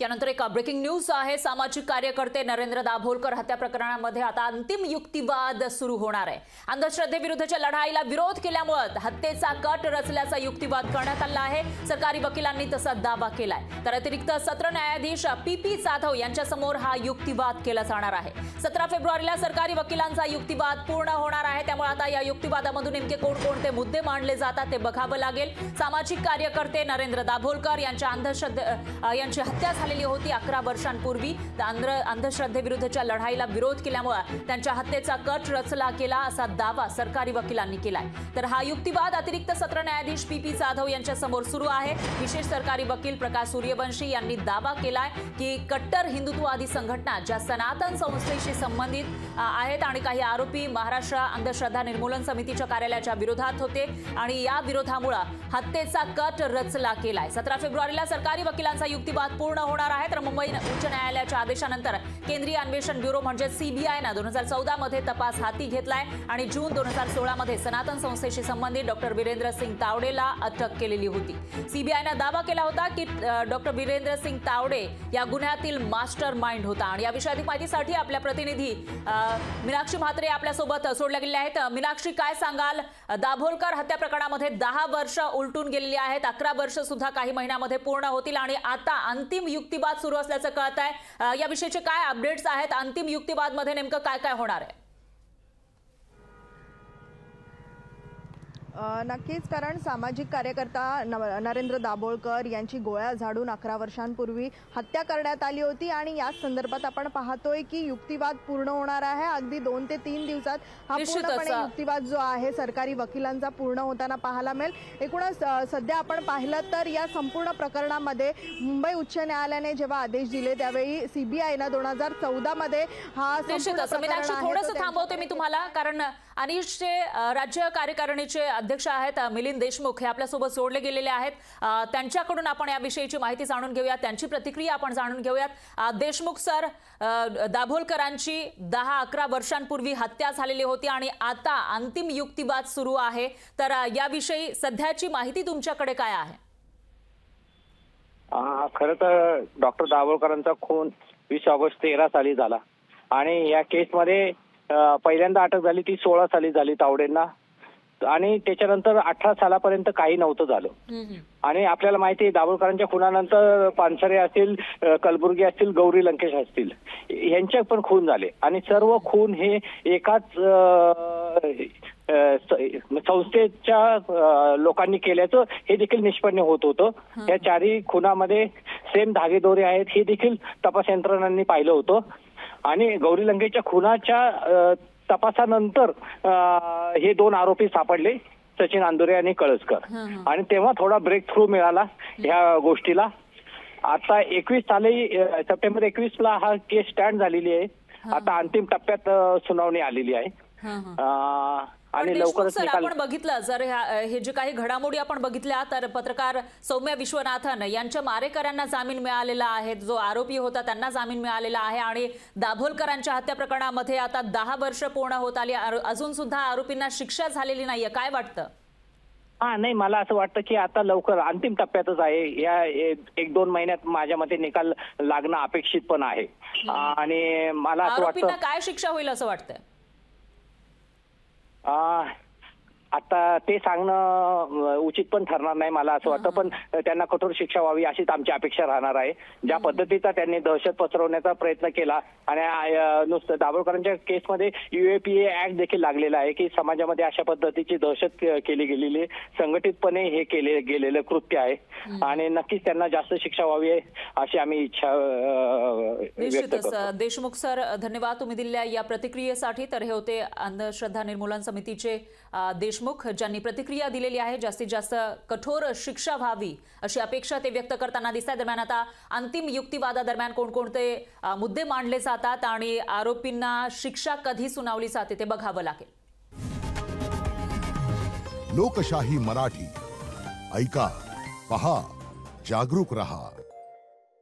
यानंतर एक breaking news आहे। सामाजिक कार्यकर्ते नरेंद्र दाभोलकर हत्या प्रकरणामध्ये आता अंतिम युक्तिवाद सुरू होणार आहे। अंधश्रद्धेविरुद्धच्या लढाईला विरोध केल्यामुळे हत्येचा कट रचल्याचा युक्तिवाद करण्यात आला आहे। सरकारी वकिलांनी तसा दावा केलाय। तर अतिरिक्त सत्र न्यायाधीश पी जाधव यांच्या समोर हा युक्तिवाद केला जाणार आहे। 17 फेब्रुवारीला सरकारी वकिलांचा युक्तिवाद पूर्ण होणार आहे। त्यामुळे आता या युक्तिवादामधून नेमके कोणकोणते मुद्दे मांडले जातात ते बघावं लागेल। सामाजिक कार्यकर्ते नरेंद्र दाभोलकर यांची हत्या झालेली होती 11 वर्षांपूर्वी। अंधश्रद्धेविरुद्धच्या लढाईला विरोध केल्यामुळे त्यांच्या हत्येचा कट रचला गेला असा दावा सरकारी वकिलांनी केलाय। तर हा युक्तिवाद अतिरिक्त सत्र न्यायाधीश पी जाधव यांच्या समोर सुरू आहे। विशेष सरकारी वकील प्रकाश सूर्यवंशी यांनी दावा केलाय की कट्टर हिंदुत्ववादी संघटना ज्या सनातन संस्थेशी संबंधित आहेत आणि काही आरोपी महाराष्ट्र अंधश्रद्धा निर्मूलन समितीच्या कार्यालयाच्या विरोधात होते आणि या विरोधामुळे हत्येचा कट रचला गेलाय। 17 फेब्रुवारीला सरकारी वकिलांचा युक्तिवाद पूर्ण होणार आहे। तर मुंबई उच्च न्यायालयाच्या आदेशानंतर केंद्रीय अन्वेषण ब्युरो म्हणजे सीबीआयने 2014 मध्ये तपास हाती घेतलाय आणि जून 2016 मध्ये सनातन संस्थेशी संबंधित डॉक्टर वीरेंद्र सिंग तावडेला अटक केलेली होती। सीबीआयने दावा केला होता की डॉक्टर वीरेंद्र सिंग तावडे या गुन्ह्यातील मास्टर माइंड होता। आणि या विषयातील माहितीसाठी आपल्या प्रतिनिधी मीनाक्षी म्हात्रे आपल्या सोबत जोडल्या गेल्या आहेत। मीनाक्षी, काय सांगाल? दाभोलकर हत्या प्रकरणामध्ये 10 वर्ष उलटून गेलेली आहेत, 11 वर्ष सुद्धा काही महिन्यामध्ये पूर्ण होतील आणि आता अंतिम युक्तिवाद सुरू असल्याचं कळत आहे। या विषयीचे काय अपडेट्स आहेत? अंतिम युक्तिवाद मध्ये नेमकं काय काय होणार आहे? नक्कीच, कारण सामाजिक कार्यकर्ता नरेंद्र दाभोलकर यांची गोळ्या झाडून 11 वर्षांपूर्वी हत्या करण्यात आली होती आणि या संदर्भात आपण पाहतोय की युक्तिवाद पूर्ण होणार आहे। अगदी 2 ते 3 दिवसात हा पूर्णपणे युक्तिवाद जो आहे सरकारी वकिलांचा पूर्ण होताना पाहायला मिळेल। एकूणच सध्या आपण पाहिलं तर या संपूर्ण प्रकरणामध्ये मुंबई उच्च न्यायालयाने जेव्हा आदेश दिले त्यावेळी सीबीआयने 2014 मध्ये हा थोडंसं थांबवते मी तुम्हाला, कारण अनिशचे राज्य कार्यकारिणीचे अध्यक्ष आहेत मिलिंद देशमुख हे आपल्यासोबत जोडले गेलेले आहेत। त्यांच्याकडून आपण या विषयीची माहिती जाणून घेऊयात, त्यांची प्रतिक्रिया आपण जाणून घेऊयात। देशमुख सर, दाभोलकरांची 10-11 वर्षांपूर्वी हत्या झालेली होती आणि आता अंतिम युक्तिवाद सुरू आहे, तर याविषयी सध्याची माहिती तुमच्याकडे काय आहे? खरं तर डॉक्टर दाभोलकरांचा खून 20 ऑगस्ट 13 साली झाला आणि या केसमध्ये पहिल्यांदा अटक झाली ती 16 साली झाली तावडेंना आणि त्याच्यानंतर 18 सालापर्यंत काही नव्हतं झालं। आणि आपल्याला माहिती आहे दाभोलकरांच्या खुनानंतर पानसरे असतील, कलबुर्गी असतील, गौरी लंकेश असतील, यांचे पण खून झाले आणि सर्व खून हे एकाच संस्थेच्या लोकांनी केल्याचं हे देखील निष्पन्न होत होतं। या 4ही खुनामध्ये सेम धागेदोरे आहेत हे देखील तपास यंत्रणांनी पाहिलं होतं आणि गौरी लंकेशच्या खुनाच्या तपासानंतर हे 2 आरोपी सापडले, सचिन अंदुरे आणि कळसकर, आणि तेव्हा थोडा ब्रेक थ्रू मिळाला ह्या गोष्टीला। आता 21 साली सप्टेंबर 21ला हा केस स्टँड झालेली आहे। आता अंतिम टप्प्यात सुनावणी आलेली आहे आणि लवकरच आपण बघितलं जर हे जे काही घडामोडी आपण बघितल्या तर पत्रकार सौम्या विश्वनाथन यांच्या मारेकऱ्यांना जामीन मिळालेला आहे, जो आरोपी होता त्यांना जामीन मिळालेला आहे आणि दाभोलकरांच्या हत्या प्रकरणामध्ये आता 10 वर्ष पूर्ण होत आली, अजून सुद्धा आरोपींना शिक्षा झालेली नाहीये। काय वाटतं? नाही, मला असं वाटतं की आता लवकर अंतिम टप्प्यातच आहे। या 1-2 महिन्यात माझ्या मते निकाल लागणं अपेक्षित पण आहे आणि मला असं वाटतं काय शिक्षा होईल असं वाटतंय? आता ते सांगणं उचित पण ठरणार नाही मला असं वाटतं, पण त्यांना कठोर शिक्षा व्हावी अशीच आमची अपेक्षा राहणार आहे। ज्या पद्धतीचा त्यांनी दहशत पसरवण्याचा प्रयत्न केला आणि नुसतं दाभोलकरांच्या केसमध्ये UAPA ऍक्ट देखील लागलेला आहे की समाजामध्ये अशा पद्धतीची दहशत केली गेलेली, संघटितपणे हे केले गेलेलं कृत्य आहे आणि नक्कीच त्यांना जास्त शिक्षा व्हावी अशी आम्ही इच्छा व्यक्त करतो। देशमुख सर, धन्यवाद तुम्ही दिलेल्या या प्रतिक्रियेसाठी। तर हे होते अंधश्रद्धा निर्मूलन समितीचे देशमुख, ज्यांनी प्रतिक्रिया दिलेली आहे। जास्तीत जास्त कठोर शिक्षा व्हावी अशी अपेक्षा ते व्यक्त करताना दिसतात। दरम्यान आता अंतिम युक्तिवादादरम्यान कोणकोणते मुद्दे मांडले जातात आणि आरोपींना शिक्षा कधी सुनावली जाते ते बघावं लागेल। लोकशाही मराठी ऐका, पहा, जागरूक रहा।